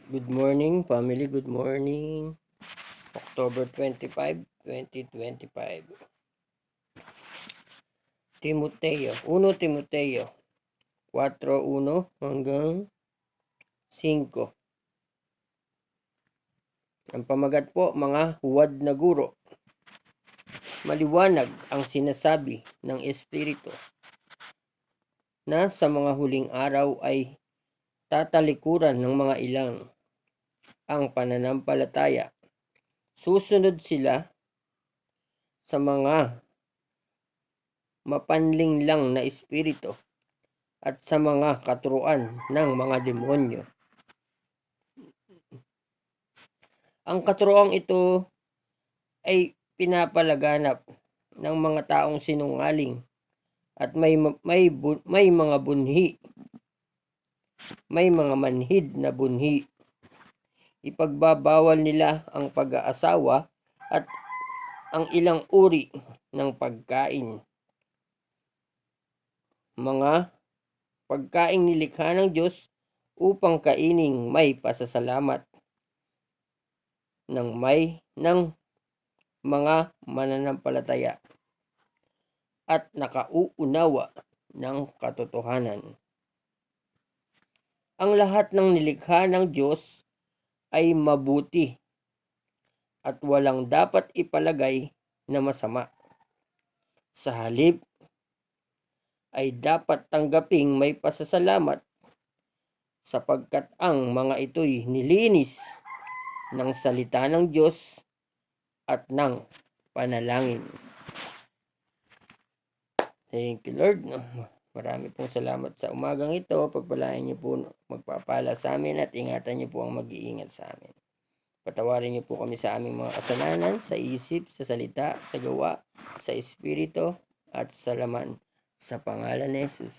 Good morning, family. Good morning. October 25, 2025. Timoteo. 1 Timoteo 4:1 hanggang 5. Ang pamagat po, mga huwad na guro. Maliwanag ang sinasabi ng Espiritu na sa mga huling araw ay tatalikuran ng mga ilang ang pananampalataya. Susunod sila sa mga mapanlinlang na espiritu at sa mga katuruan ng mga demonyo. Ang katuroang ito ay pinapalaganap ng mga taong sinungaling at may mga bunhi, may mga manhid na bunhi. Ipagbabawal nila ang pag-aasawa at ang ilang uri ng pagkain. Mga pagkaing nilikha ng Diyos upang kaining may pasasalamat ng mga mananampalataya at nakauunawa ng katotohanan. Ang lahat ng nilikha ng Diyos ay mabuti at walang dapat ipalagay na masama. Sa halip ay dapat tanggaping may pasasalamat sapagkat ang mga ito'y nilinis ng salita ng Diyos at ng panalangin. Thank you, Lord. Marami pong salamat sa umagang ito. Pagpalain niyo po, magpapala sa amin at ingatan niyo po ang mag-iingat sa amin. Patawarin niyo po kami sa aming mga kasalanan, sa isip, sa salita, sa gawa, sa espiritu, at sa laman. Sa pangalan ni Jesus.